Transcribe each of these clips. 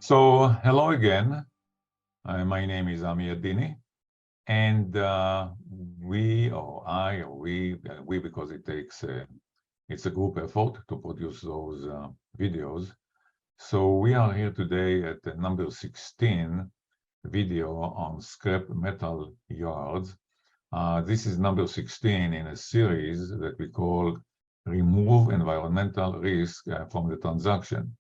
So hello again. My name is Amir Dini, and we because it's a group effort to produce those videos. So we are here today at the number 16 video on scrap metal yards. This is number 16 in a series that we call Remove Environmental Risk from the Transaction.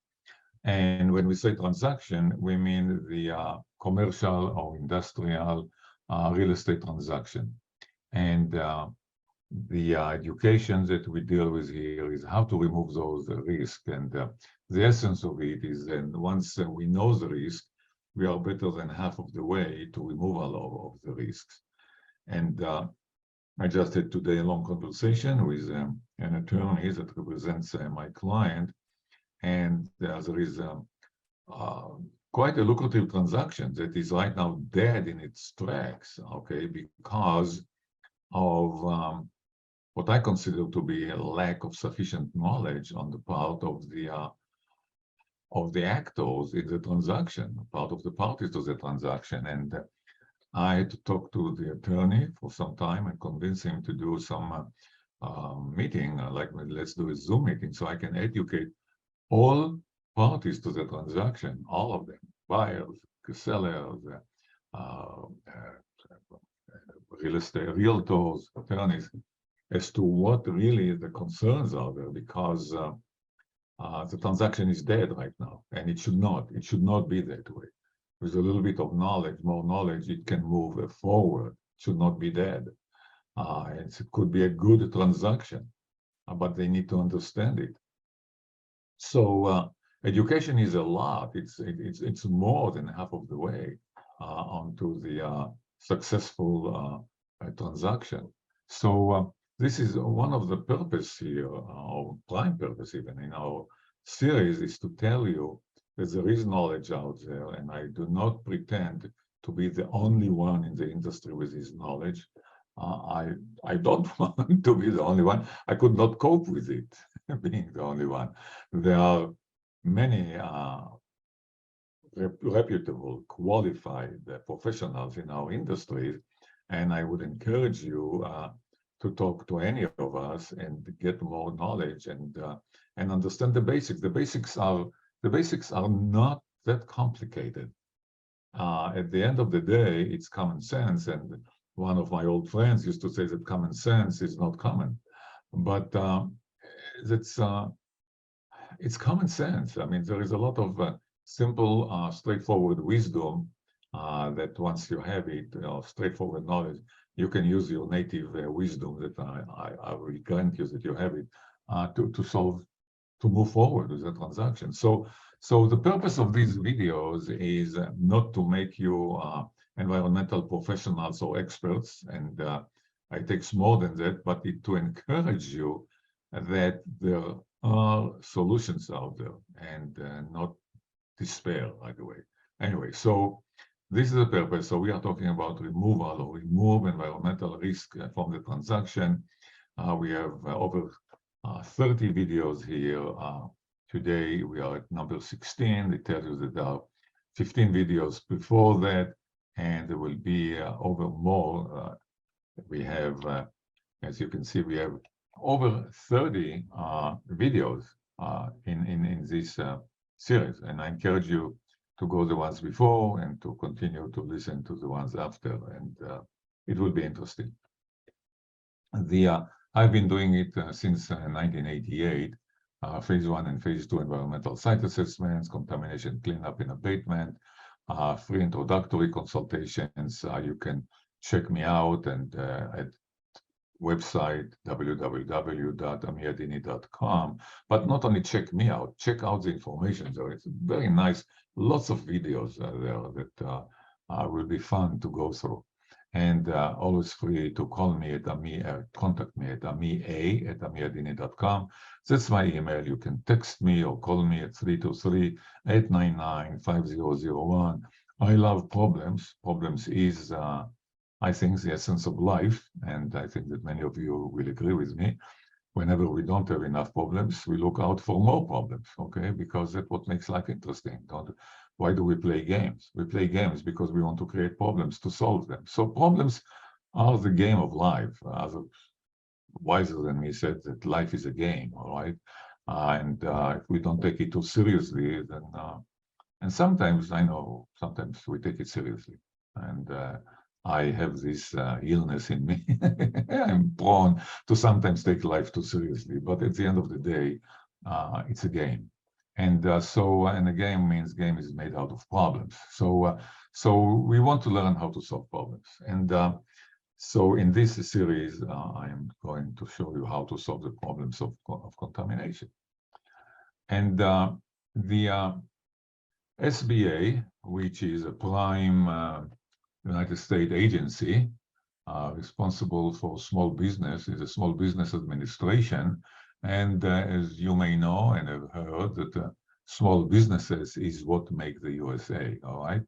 And when we say transaction, we mean the commercial or industrial real estate transaction. And the education that we deal with here is how to remove those risks. And the essence of it is that once we know the risk, we are better than half of the way to removal of the risks. And I just had today a long conversation with an attorney that represents my client. And there is quite a lucrative transaction that is right now dead in its tracks, okay, because of what I consider to be a lack of sufficient knowledge on the part of the actors in the transaction, part of the parties to the transaction. And I had to talk to the attorney for some time and convince him to do some meeting, like let's do a Zoom meeting so I can educate all parties to the transaction, all of them, buyers, sellers, real estate, realtors, attorneys, as to what really the concerns are there, because the transaction is dead right now, and it should not be that way. With a little bit of knowledge, more knowledge, it can move forward. It should not be dead. It could be a good transaction, but they need to understand it. So education is a lot. It's more than half of the way onto the successful transaction. So this is one of the purpose here, or prime purpose even in our series, is to tell you that there is knowledge out there, and I do not pretend to be the only one in the industry with this knowledge. I don't want to be the only one. I could not cope with it, being the only one. There are many reputable, qualified professionals in our industry, and I would encourage you to talk to any of us and get more knowledge and understand the basics. The basics are not that complicated. At the end of the day, it's common sense, and one of my old friends used to say that common sense is not common, but it's common sense. I mean, there is a lot of simple, straightforward wisdom that once you have it, straightforward knowledge, you can use your native wisdom that I will grant you that you have it to move forward with the transaction. So the purpose of these videos is not to make you environmental professionals or experts, and it takes more than that, but to encourage you that there are solutions out there and not despair right away. Anyway, so this is the purpose. So we are talking about removal or remove environmental risk from the transaction. We have over 30 videos here. Today we are at number 16. It tells you that there are 15 videos before that, and there will be over more. We have, as you can see, we have over 30 videos in this series, and I encourage you to go the ones before and to continue to listen to the ones after, and it will be interesting. I've been doing it since 1988, phase 1 and phase 2 environmental site assessments, contamination cleanup and abatement, free introductory consultations. You can check me out and at website www.amirdini.com. But not only check me out, check out the information there. It's very nice, lots of videos there that will be fun to go through. And always free to call me at contact me at amia@amirdini.com. That's my email. You can text me or call me at 323-899-5001. I love problems. Problems is, I think, the essence of life, and I think that many of you will agree with me. Whenever we don't have enough problems, we look out for more problems, okay? Because that's what makes life interesting. Why do we play games? We play games because we want to create problems to solve them. So problems are the game of life. Others wiser than me said that life is a game, all right? And if we don't take it too seriously, then, and sometimes I know, sometimes we take it seriously. And I have this illness in me. I'm prone to sometimes take life too seriously, but at the end of the day, it's a game. And and a game means game is made out of problems. So we want to learn how to solve problems. And so in this series, I'm going to show you how to solve the problems of contamination. And the SBA, which is a prime United States agency responsible for small business, is a Small Business Administration. And as you may know and have heard, that small businesses is what make the USA, all right?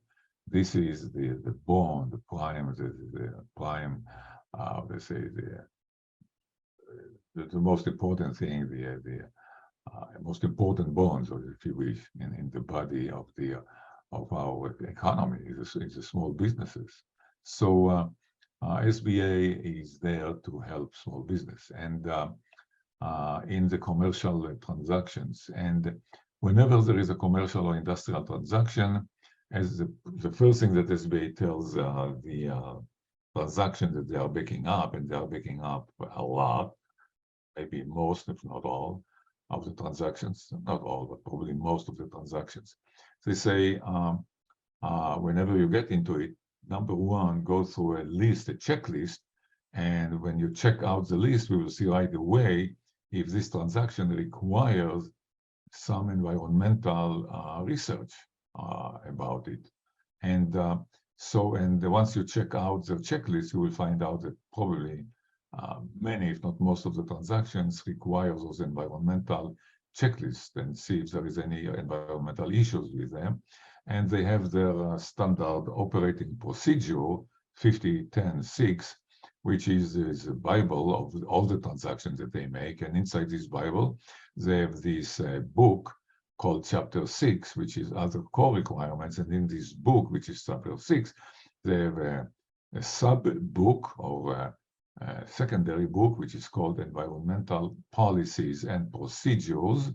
This is the bone, the prime, let's say the most important thing, the most important bones, or if you wish, in the body of our economy is the small businesses. So SBA is there to help small business and in the commercial transactions. And whenever there is a commercial or industrial transaction, as the first thing that SBA tells the transaction that they are backing up, and they are backing up a lot, maybe most, if not all, of the transactions, not all, but probably most of the transactions. They say, whenever you get into it, number one, go through a list, a checklist, and when you check out the list, we will see right away if this transaction requires some environmental research about it. And once you check out the checklist, you will find out that probably many, if not most of the transactions require those environmental checklists and see if there is any environmental issues with them. And they have their standard operating procedure, 50-10-6, which is a Bible of all the transactions that they make. And inside this Bible, they have this book called Chapter 6, which is other core requirements. And in this book, which is Chapter 6, they have a sub-book or a secondary book, which is called Environmental Policies and Procedures,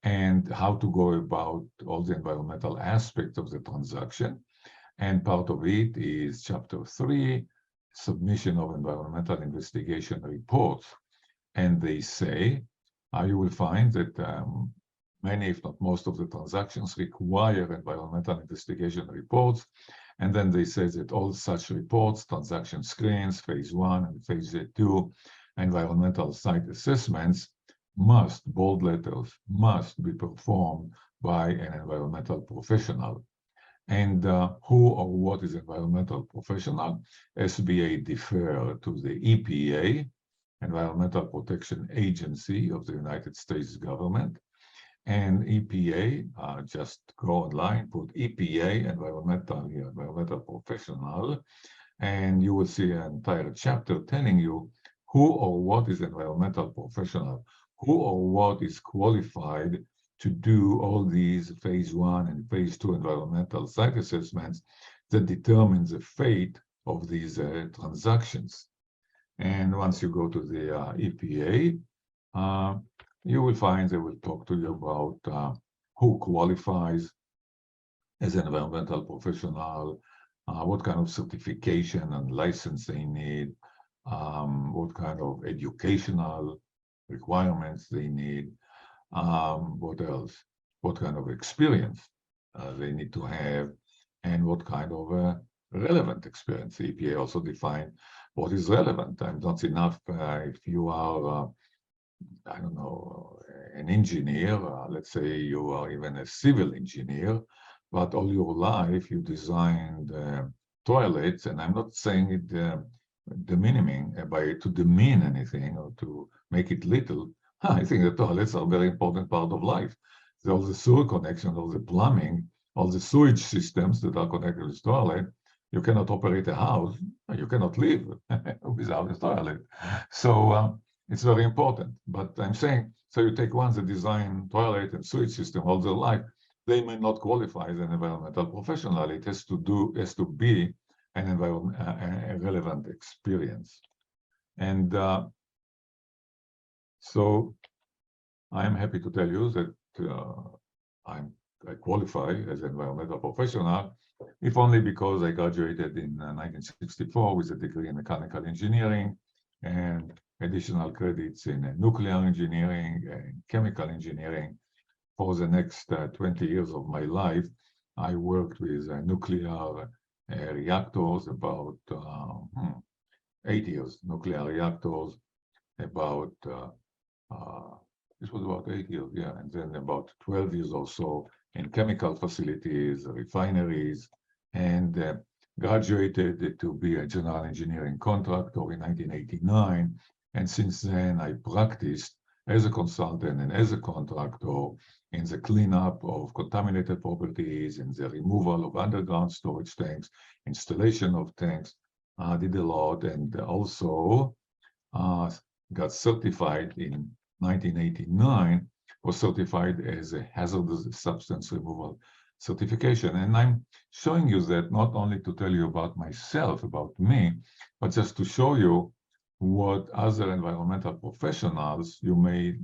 and how to go about all the environmental aspects of the transaction. And part of it is Chapter 3, Submission of Environmental Investigation Reports. And they say, you will find that many, if not most of the transactions require environmental investigation reports. And then they say that all such reports, transaction screens, phase 1 and phase 2, environmental site assessments must, bold letters, must be performed by an environmental professional. And who or what is environmental professional? SBA defer to the EPA, Environmental Protection Agency of the United States government. And EPA, just go online, put EPA, environmental professional, and you will see an entire chapter telling you who or what is environmental professional, who or what is qualified to do all these phase 1 and phase 2 environmental site assessments that determine the fate of these transactions. And once you go to the EPA, you will find they will talk to you about who qualifies as an environmental professional, what kind of certification and license they need, what kind of educational requirements they need, what else, what kind of experience they need to have, and what kind of relevant experience. The EPA also define what is relevant. And not enough if you are I don't know, an engineer, let's say you are even a civil engineer, but all your life you designed toilets, and I'm not saying it demeaning to demean anything or to make it little. I think the toilets are a very important part of life. All the sewer connections, all the plumbing, all the sewage systems that are connected with toilet. You cannot operate a house, you cannot live without a toilet. So it's very important, but I'm saying, so you take ones that design toilet and sewage system all their life, they may not qualify as an environmental professional. It has to be an a relevant experience. And so I'm happy to tell you that I qualify as an environmental professional, if only because I graduated in 1964 with a degree in mechanical engineering and additional credits in nuclear engineering and chemical engineering. For the next 20 years of my life, I worked with nuclear reactors, about 8 years, nuclear reactors, about this was about 8 years, yeah, and then about 12 years or so in chemical facilities, refineries, and graduated to be a general engineering contractor in 1989. And since then, I practiced as a consultant and as a contractor in the cleanup of contaminated properties, in the removal of underground storage tanks, installation of tanks. Did a lot, and also got certified in 1989, was certified as a hazardous substance removal certification. And I'm showing you that not only to tell you about myself, about me, but just to show you what other environmental professionals you may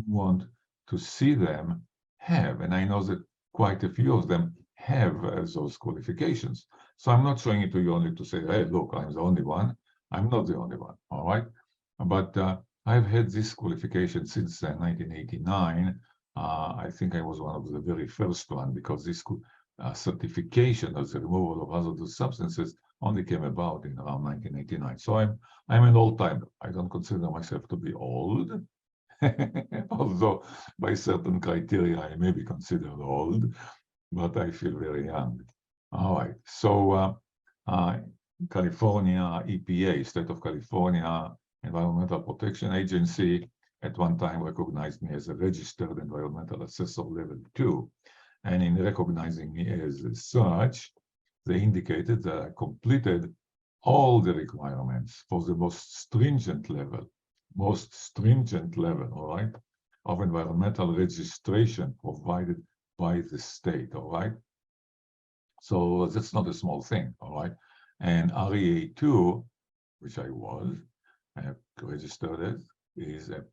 want to see them have. And I know that quite a few of them have those qualifications. So I'm not showing it to you only to say, hey, look, I'm the only one. I'm not the only one, all right? But I've had this qualification since 1989. I think I was one of the very first one, because this certification of the removal of hazardous substances only came about in around 1989. So I'm an old timer. I don't consider myself to be old, although by certain criteria I may be considered old, but I feel very young. All right. So California EPA, State of California Environmental Protection Agency, at one time recognized me as a registered environmental assessor level 2. And in recognizing me as such, they indicated that I completed all the requirements for the most stringent level, all right, of environmental registration provided by the state, all right? So that's not a small thing, all right? And REA2, which I was registered as, is a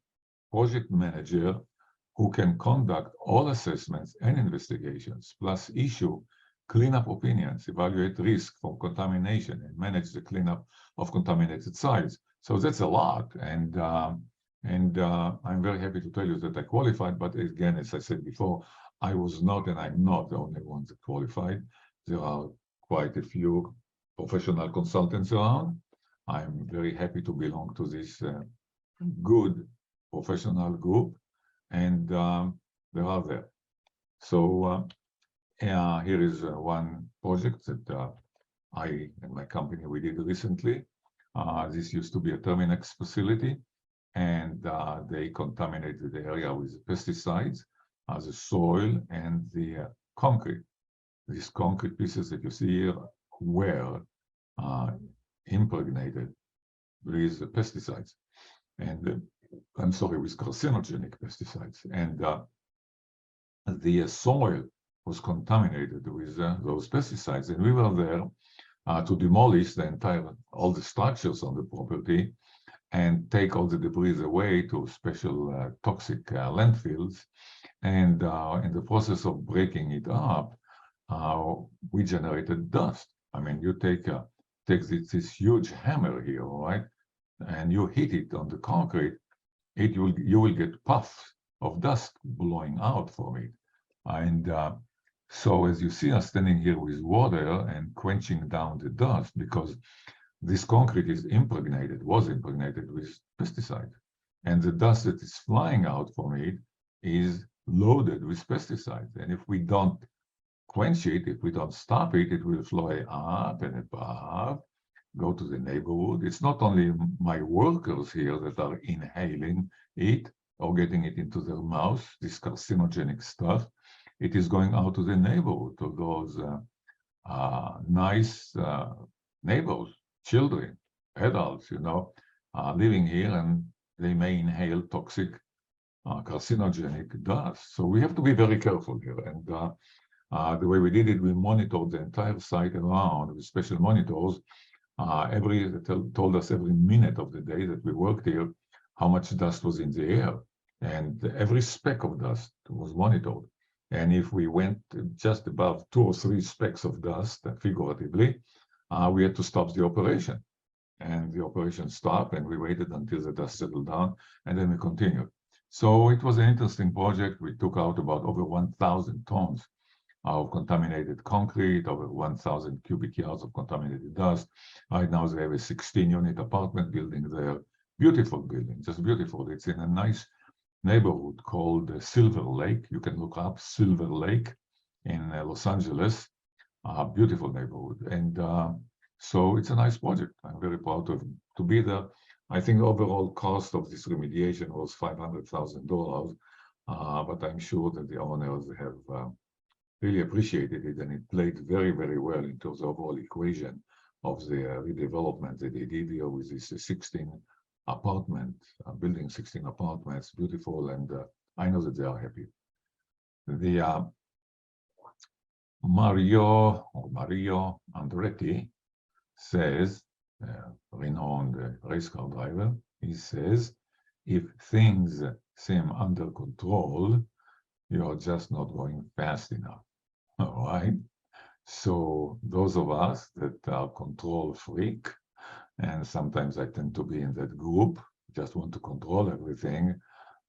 project manager who can conduct all assessments and investigations, plus issue cleanup opinions, evaluate risk from contamination, and manage the cleanup of contaminated sites. So that's a lot, and I'm very happy to tell you that I qualified. But again, as I said before, I was not, and I'm not the only one that qualified. There are quite a few professional consultants around. I'm very happy to belong to this good professional group, and they are there. So here is one project that I and my company, we did recently. This used to be a Terminex facility, and they contaminated the area with pesticides, the soil and the concrete. These concrete pieces that you see here were impregnated with pesticides, and I'm sorry, with carcinogenic pesticides. And the soil was contaminated with those pesticides. And we were there to demolish all the structures on the property and take all the debris away to special toxic landfills. And in the process of breaking it up, we generated dust. I mean, you take this huge hammer here, right, and you hit it on the concrete, you will get puffs of dust blowing out from it. And so as you see us standing here with water and quenching down the dust, because this concrete was impregnated with pesticide. And the dust that is flying out from it is loaded with pesticides. And if we don't quench it, if we don't stop it, it will fly up and above, go to the neighborhood. It's not only my workers here that are inhaling it or getting it into their mouth, this carcinogenic stuff. It is going out to the neighborhood, to those nice neighbors, children, adults, living here, and they may inhale toxic carcinogenic dust. So we have to be very careful here. And the way we did it, we monitored the entire site around with special monitors. Told us every minute of the day that we worked here how much dust was in the air, and every speck of dust was monitored. And if we went just above 2 or 3 specks of dust, figuratively, we had to stop the operation. And the operation stopped, and we waited until the dust settled down, and then we continued. So it was an interesting project. We took out about over 1,000 tons of contaminated concrete, over 1,000 cubic yards of contaminated dust. Right now, they have a 16-unit apartment building there. Beautiful building, just beautiful. It's in a nice neighborhood called Silver Lake. You can look up Silver Lake in Los Angeles. Beautiful neighborhood. And so it's a nice project. I'm very proud to be there. I think the overall cost of this remediation was $500,000, but I'm sure that the owners have really appreciated it, and it played very, very well into the overall equation of the redevelopment that they did here with this 16 apartment building, 16 apartments, beautiful, and I know that they are happy. The Mario Andretti says, renowned race car driver, he says, if things seem under control, you're just not going fast enough. All right. So those of us that are control freak, and sometimes I tend to be in that group, just want to control everything.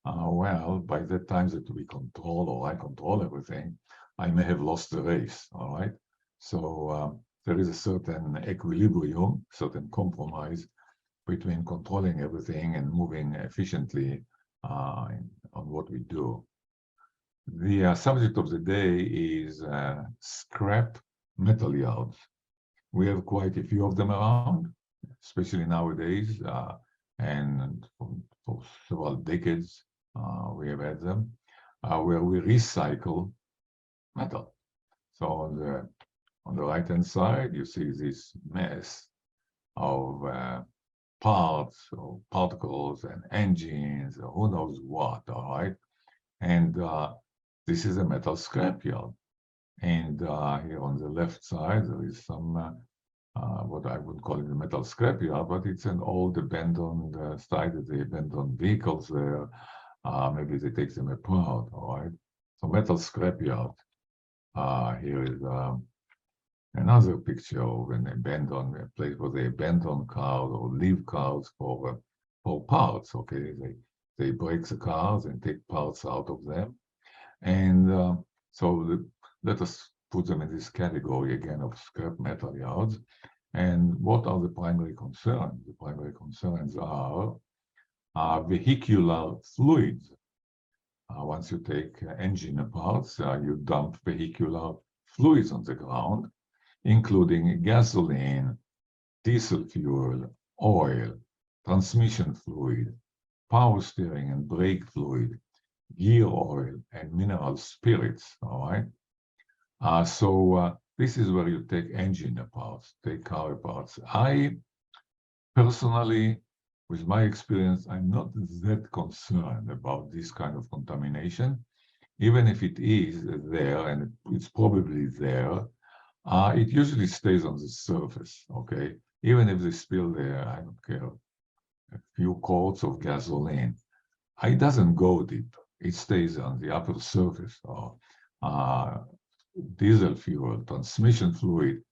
Well, by the time that we control or I control everything, I may have lost the race. All right. So there is a certain equilibrium, certain compromise between controlling everything and moving efficiently on what we do. The subject of the day is scrap metal yards. We have quite a few of them around, especially nowadays, and for several decades we have had them, where we recycle metal. So on the right-hand side, you see this mess of parts or particles and engines, or who knows what, all right? And this is a metal scrapyard. And here on the left side, there is some, what I would call it a metal scrapyard, but it's an old abandoned site that they abandoned vehicles there. Maybe they take them apart, all right? So metal scrapyard. Here is another picture of an abandoned place where they abandon cars or leave cars for parts, okay? They break the cars and take parts out of them. And let us put them in this category again of scrap metal yards. And what are the primary concerns? The primary concerns are vehicular fluids. Once you take engine parts, you dump vehicular fluids on the ground, including gasoline, diesel fuel, oil, transmission fluid, power steering and brake fluid, gear oil, and mineral spirits, all right? So this is where you take engine parts, take car parts. I personally, with my experience, I'm not that concerned about this kind of contamination. Even if it is there, and it's probably there, it usually stays on the surface, okay? Even if they spill there, I don't care, a few quarts of gasoline, it doesn't go deep. It stays on the upper surface. Or diesel fuel, transmission fluid,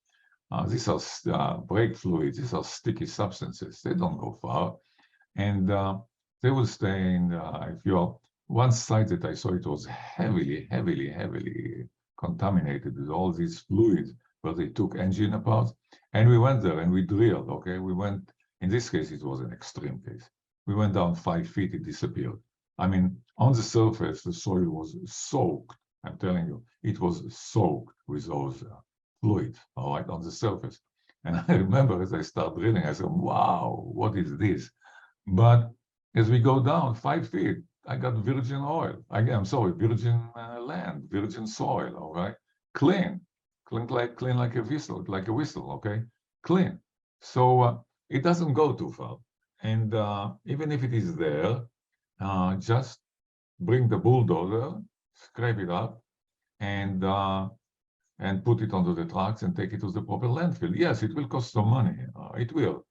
these are brake fluids, these are sticky substances. They don't go far. And they will stay in, if you're, one site that I saw, it was heavily contaminated with all these fluids, where they took engine apart. And we went there and we drilled, okay? We went, in this case, it was an extreme case. We went down 5 feet, it disappeared. I mean, on the surface, the soil was soaked. I'm telling you, it was soaked with those fluids, all right, on the surface. And I remember as I started drilling, I said, wow, what is this? But as we go down 5 feet, I got virgin oil. Virgin land, virgin soil, all right? Clean like a whistle, okay? Clean. So it doesn't go too far. And even if it is there, just bring the bulldozer, scrape it up, and put it onto the trucks and take it to the proper landfill. Yes, it will cost some money. It will.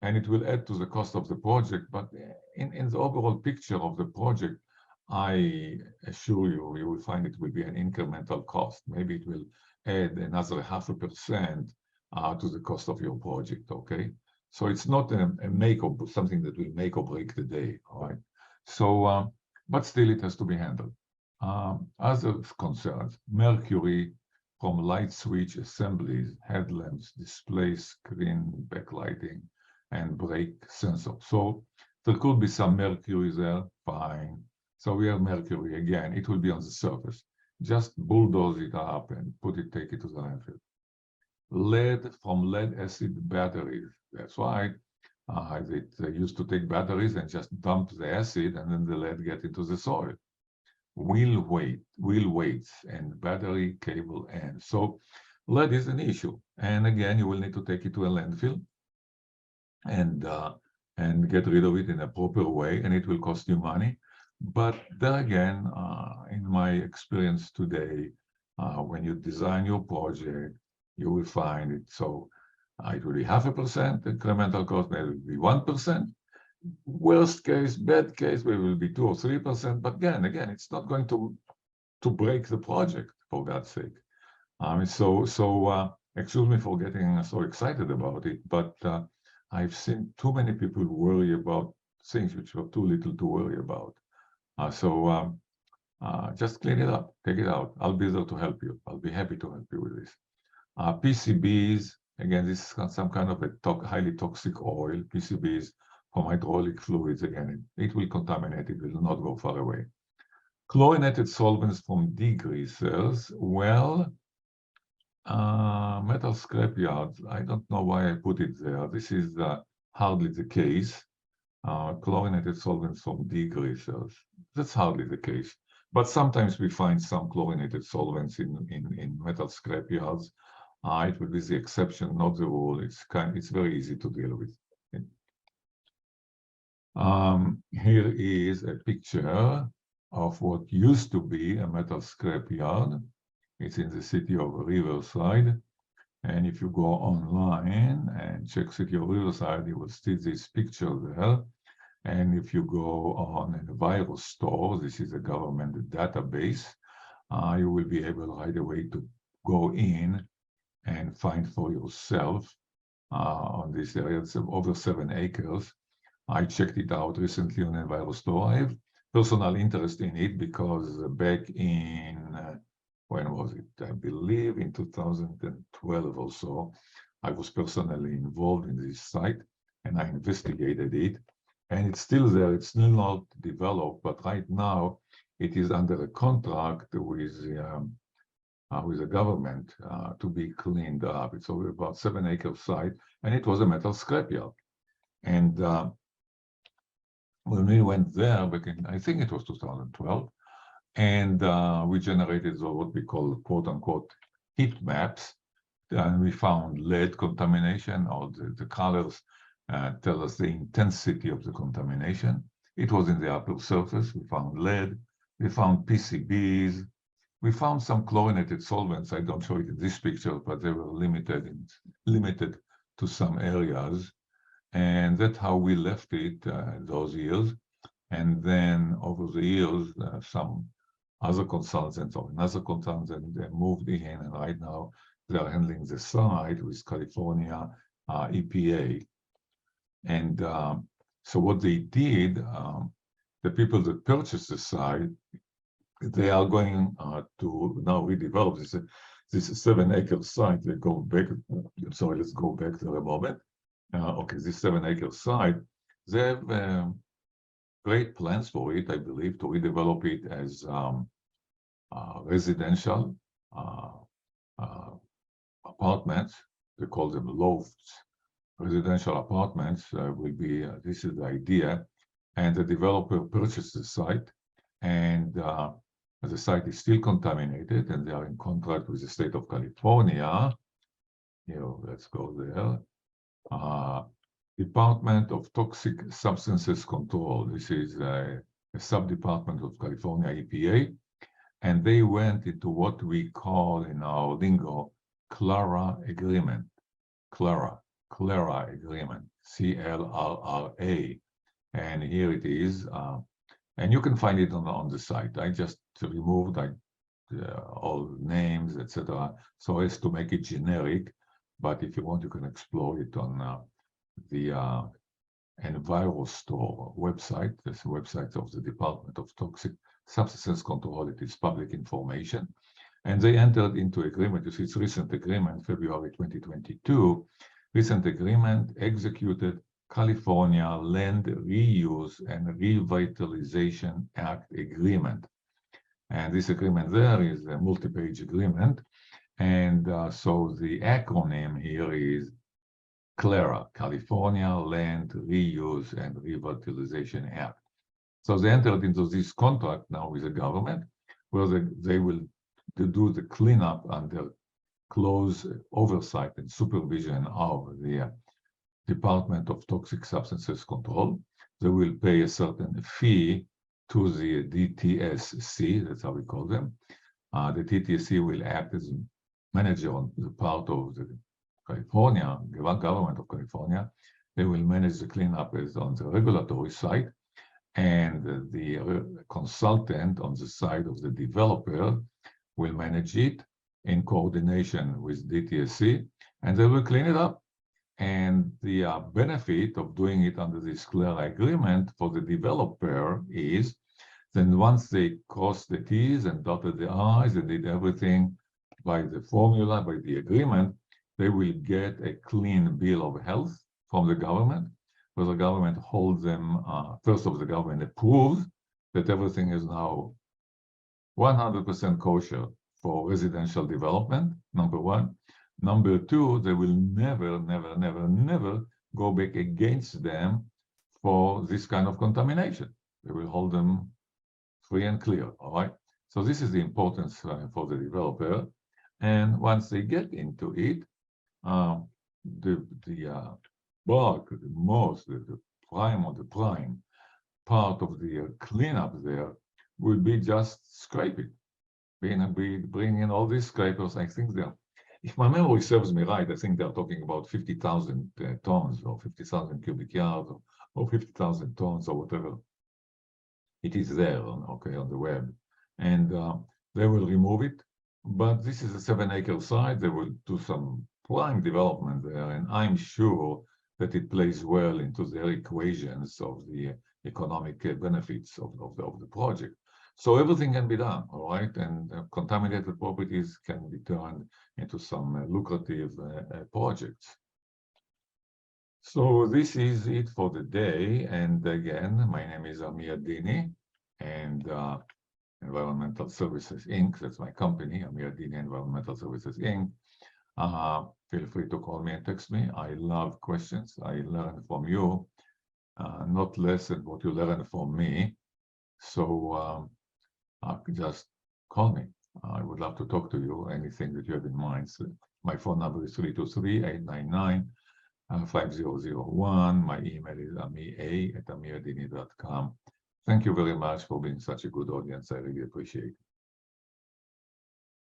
And it will add to the cost of the project. But in the overall picture of the project, I assure you, you will find it will be an incremental cost. Maybe it will add another 0.5% to the cost of your project, okay? So it's not a make or something that will make or break the day, all right? So, but still it has to be handled. Other concerns, mercury from light switch assemblies, headlamps, display screen backlighting, and brake sensor. So there could be some mercury there, fine. So we have mercury again, it will be on the surface. Just bulldoze it up and take it to the landfill. Lead from lead acid batteries. That's why they used to take batteries and just dump the acid and then the lead get into the soil. Wheel weights, and battery cable ends. So lead is an issue. And again, you will need to take it to a landfill and get rid of it in a proper way, and it will cost you money. But there again, in my experience today, when you design your project, you will find it. So it will be 0.5% incremental cost, maybe it will be 1%. Worst case, bad case, we will be 2 or 3%. But again, it's not going to break the project, for God's sake. Excuse me for getting so excited about it, but I've seen too many people worry about things which are too little to worry about. Just clean it up, take it out. I'll be there to help you. I'll be happy to help you with this. PCBs, again, this is some kind of a highly toxic oil. PCBs from hydraulic fluids, again, it will contaminate, it will not go far away. Chlorinated solvents from degreasers, well, metal scrap yards, I don't know why I put it there. This is hardly the case. Chlorinated solvents from degreasers, that's hardly the case. But sometimes we find some chlorinated solvents in metal scrap yards. It will be the exception, not the rule. It's very easy to deal with. Here is a picture of what used to be a metal scrap yard. It's in the city of Riverside. And if you go online and check City of Riverside, you will see this picture there. And if you go on a VirusStor, this is a government database, you will be able right away to go in and find for yourself on this area. It's over 7 acres. I checked it out recently on a VirusStor. I have personal interest in it because back in, when was it? I believe in 2012 or so, I was personally involved in this site and I investigated it. And it's still there, it's still not developed, but right now it is under a contract with the government to be cleaned up. It's over about 7 acre site, and it was a metal scrapyard. And when we went there back in, I think it was 2012, and we generated what we call quote unquote heat maps, and we found lead contamination, or the colors tell us the intensity of the contamination. It was in the upper surface. We found lead, we found PCBs, we found some chlorinated solvents. I don't show it in this picture, but they were limited to some areas. And that's how we left it those years. And then over the years, some other consultants or another consultant moved in, and right now they are handling the site with California EPA. And so what they did, the people that purchased the site, they are going to now redevelop this 7 acre site. They go back, sorry, let's go back there a moment. Okay, this 7 acre site, they have great plans for it, I believe, to redevelop it as residential apartments. They call them lofts. Residential apartments will be, this is the idea, and the developer purchased the site, and the site is still contaminated, and they are in contract with the state of California. Let's go there. Department of Toxic Substances Control. This is a sub-department of California EPA, and they went into what we call in our lingo, CLARA agreement. CLARA agreement, C-L-R-R-A. And here it is. And you can find it on the site. I just removed all names, etc., so as to make it generic. But if you want, you can explore it on the EnviroStore website. That's the website of the Department of Toxic Substances Control. It is public information. And they entered into agreement. You see, it's recent agreement, February 2022. Recent agreement executed California Land Reuse and Revitalization Act agreement. And this agreement there is a multi-page agreement. And so the acronym here is CLARA, California Land Reuse and Revitalization Act. So they entered into this contract now with the government, where they will do the cleanup under close oversight and supervision of the Department of Toxic Substances Control. They will pay a certain fee to the DTSC, that's how we call them. The DTSC will act as manager on the part of the California, government of California. They will manage the cleanup as on the regulatory side, and the consultant on the side of the developer will manage it in coordination with DTSC, and they will clean it up. And the benefit of doing it under this CLARA agreement for the developer is then once they crossed the T's and dotted the I's and did everything by the formula, by the agreement, they will get a clean bill of health from the government, where the government holds them, first of all, the government approves that everything is now 100% kosher for residential development, number one. Number two, they will never go back against them for this kind of contamination. They will hold them free and clear, all right? So this is the importance for the developer. And once they get into it, the bulk, the prime part of the cleanup there will be just scraping. Bring in all these scrapers. I think they're, if my memory serves me right, I think they're talking about 50,000 tons or 50,000 cubic yards or 50,000 tons or whatever it is there, okay, on the web. And they will remove it. But this is a 7-acre site. They will do some prime development there, and I'm sure that it plays well into their equations of the economic benefits of the project. So everything can be done, all right? And contaminated properties can be turned into some lucrative projects. So this is it for the day. And again, my name is Amir Dini, and Environmental Services Inc. That's my company, Amir Dini Environmental Services Inc. Feel free to call me and text me. I love questions. I learn from you, not less than what you learn from me. So just call me. I would love to talk to you, anything that you have in mind. So my phone number is 323-899-5001. My email is amia@amirdini.com. Thank you very much for being such a good audience. I really appreciate it.